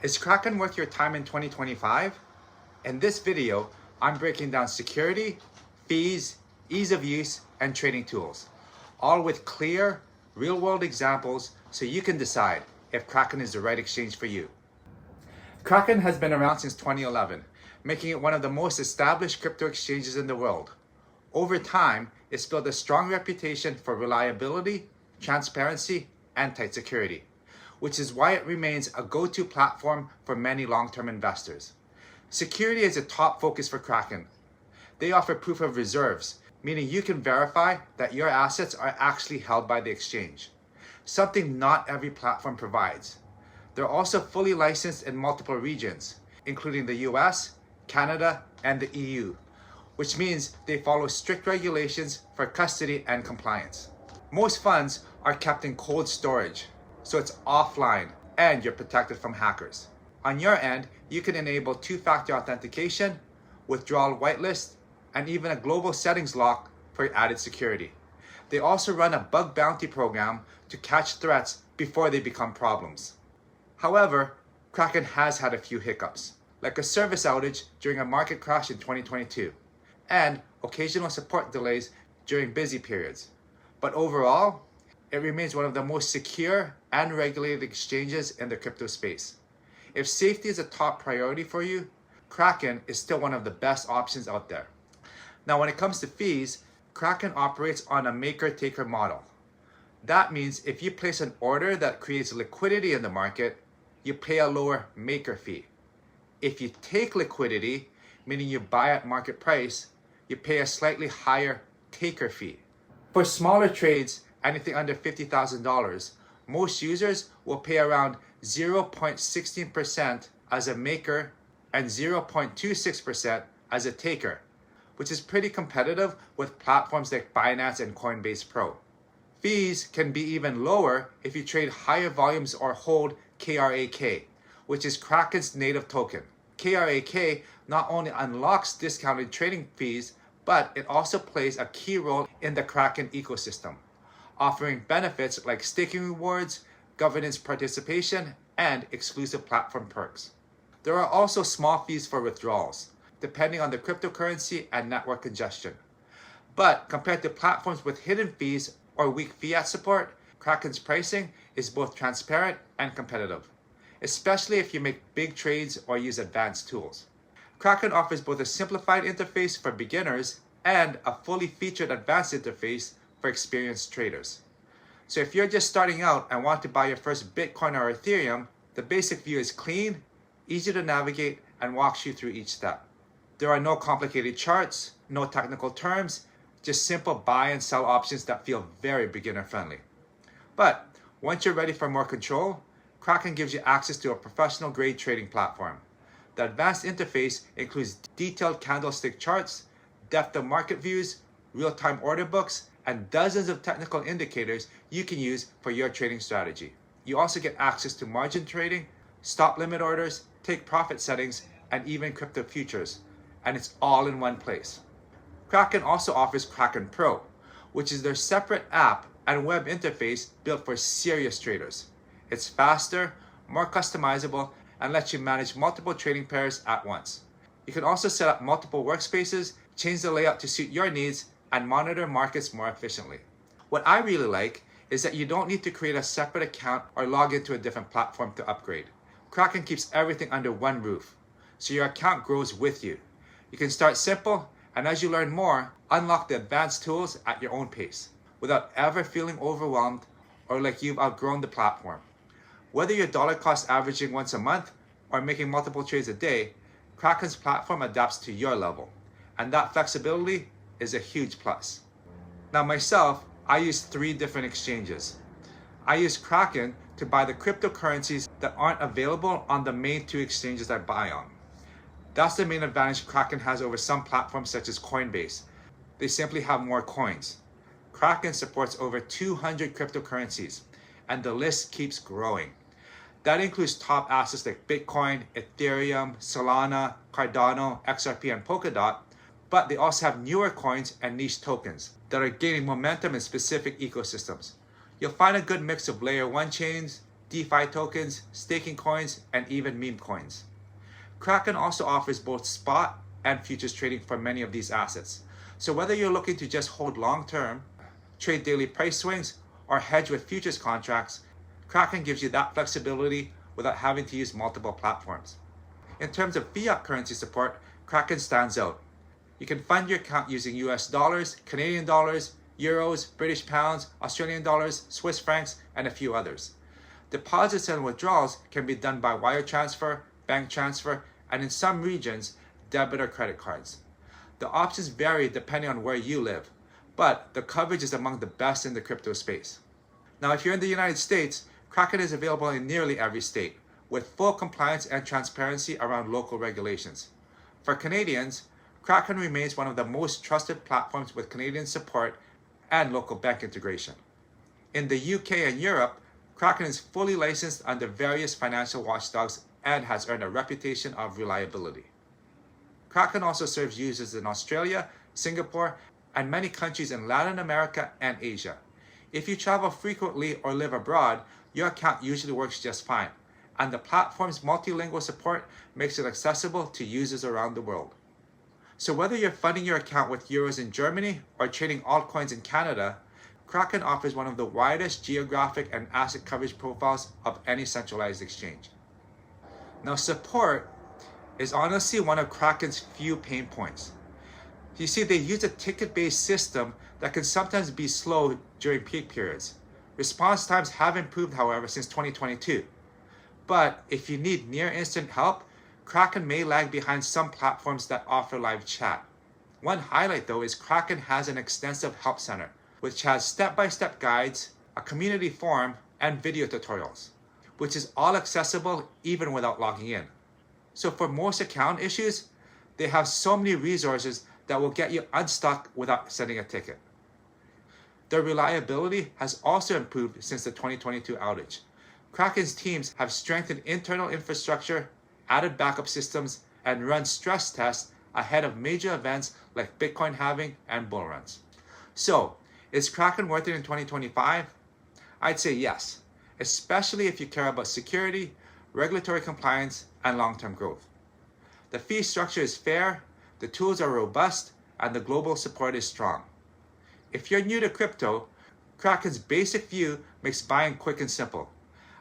Is Kraken worth your time in 2025? In this video, I'm breaking down security, fees, ease of use, and trading tools, all with clear, real-world examples so you can decide if Kraken is the right exchange for you. Kraken has been around since 2011, making it one of the most established crypto exchanges in the world. Over time, it's built a strong reputation for reliability, transparency, and tight security, which is why it remains a go-to platform for many long-term investors. Security is a top focus for Kraken. They offer proof of reserves, meaning you can verify that your assets are actually held by the exchange, something not every platform provides. They're also fully licensed in multiple regions, including the US, Canada, and the EU, which means they follow strict regulations for custody and compliance. Most funds are kept in cold storage, so it's offline and you're protected from hackers. On your end, you can enable two-factor authentication, withdrawal whitelist, and even a global settings lock for added security. They also run a bug bounty program to catch threats before they become problems. However, Kraken has had a few hiccups, like a service outage during a market crash in 2022, and occasional support delays during busy periods. But overall, it remains one of the most secure and regulated exchanges in the crypto space. If safety is a top priority for you, Kraken is still one of the best options out there. Now, when it comes to fees, Kraken operates on a maker-taker model. That means if you place an order that creates liquidity in the market, you pay a lower maker fee. If you take liquidity, meaning you buy at market price, you pay a slightly higher taker fee. For smaller trades, anything under $50,000, most users will pay around 0.16% as a maker and 0.26% as a taker, which is pretty competitive with platforms like Binance and Coinbase Pro. Fees can be even lower if you trade higher volumes or hold KRAK, which is Kraken's native token. KRAK not only unlocks discounted trading fees, but it also plays a key role in the Kraken ecosystem, offering benefits like staking rewards, governance participation, and exclusive platform perks. There are also small fees for withdrawals, depending on the cryptocurrency and network congestion. But compared to platforms with hidden fees or weak fiat support, Kraken's pricing is both transparent and competitive, especially if you make big trades or use advanced tools. Kraken offers both a simplified interface for beginners and a fully featured advanced interface for experienced traders. So if you're just starting out and want to buy your first Bitcoin or Ethereum, the basic view is clean, easy to navigate, and walks you through each step. There are no complicated charts, no technical terms, just simple buy and sell options that feel very beginner friendly. But once you're ready for more control, Kraken gives you access to a professional grade trading platform. The advanced interface includes detailed candlestick charts, depth of market views, real-time order books, and dozens of technical indicators you can use for your trading strategy. You also get access to margin trading, stop limit orders, take profit settings, and even crypto futures, and it's all in one place. Kraken also offers Kraken Pro, which is their separate app and web interface built for serious traders. It's faster, more customizable, and lets you manage multiple trading pairs at once. You can also set up multiple workspaces, change the layout to suit your needs, and monitor markets more efficiently. What I really like is that you don't need to create a separate account or log into a different platform to upgrade. Kraken keeps everything under one roof, so your account grows with you. You can start simple, and as you learn more, unlock the advanced tools at your own pace, without ever feeling overwhelmed or like you've outgrown the platform. Whether you're dollar cost averaging once a month or making multiple trades a day, Kraken's platform adapts to your level, and that flexibility is a huge plus. Now myself, I use 3 different exchanges. I use Kraken to buy the cryptocurrencies that aren't available on the main 2 exchanges I buy on. That's the main advantage Kraken has over some platforms such as Coinbase. They simply have more coins. Kraken supports over 200 cryptocurrencies, and the list keeps growing. That includes top assets like Bitcoin, Ethereum, Solana, Cardano, XRP, and Polkadot, but they also have newer coins and niche tokens that are gaining momentum in specific ecosystems. You'll find a good mix of layer 1 chains, DeFi tokens, staking coins, and even meme coins. Kraken also offers both spot and futures trading for many of these assets. So whether you're looking to just hold long-term, trade daily price swings, or hedge with futures contracts, Kraken gives you that flexibility without having to use multiple platforms. In terms of fiat currency support, Kraken stands out. You can fund your account using US dollars, Canadian dollars, euros, British pounds, Australian dollars, Swiss francs, and a few others. Deposits and withdrawals can be done by wire transfer, bank transfer, and in some regions, debit or credit cards. The options vary depending on where you live, but the coverage is among the best in the crypto space. Now, if you're in the United States, Kraken is available in nearly every state, with full compliance and transparency around local regulations. For Canadians, Kraken remains one of the most trusted platforms with Canadian support and local bank integration. In the UK and Europe, Kraken is fully licensed under various financial watchdogs and has earned a reputation of reliability. Kraken also serves users in Australia, Singapore, and many countries in Latin America and Asia. If you travel frequently or live abroad, your account usually works just fine, and the platform's multilingual support makes it accessible to users around the world. So whether you're funding your account with euros in Germany or trading altcoins in Canada, Kraken offers one of the widest geographic and asset coverage profiles of any centralized exchange. Now, support is honestly one of Kraken's few pain points. You see, they use a ticket-based system that can sometimes be slow during peak periods. Response times have improved, however, since 2022. But if you need near-instant help, Kraken may lag behind some platforms that offer live chat. One highlight, though, is Kraken has an extensive help center, which has step-by-step guides, a community forum, and video tutorials, which is all accessible even without logging in. So for most account issues, they have so many resources that will get you unstuck without sending a ticket. Their reliability has also improved since the 2022 outage. Kraken's teams have strengthened internal infrastructure, added backup systems, and run stress tests ahead of major events like Bitcoin halving and bull runs. So, is Kraken worth it in 2025? I'd say yes, especially if you care about security, regulatory compliance, and long-term growth. The fee structure is fair, the tools are robust, and the global support is strong. If you're new to crypto, Kraken's basic view makes buying quick and simple.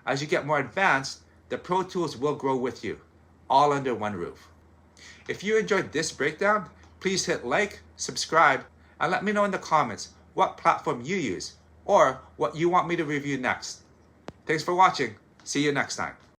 As you get more advanced, the pro tools will grow with you, all under one roof. If you enjoyed this breakdown, please hit like, subscribe, and let me know in the comments what platform you use or what you want me to review next. Thanks for watching. See you next time.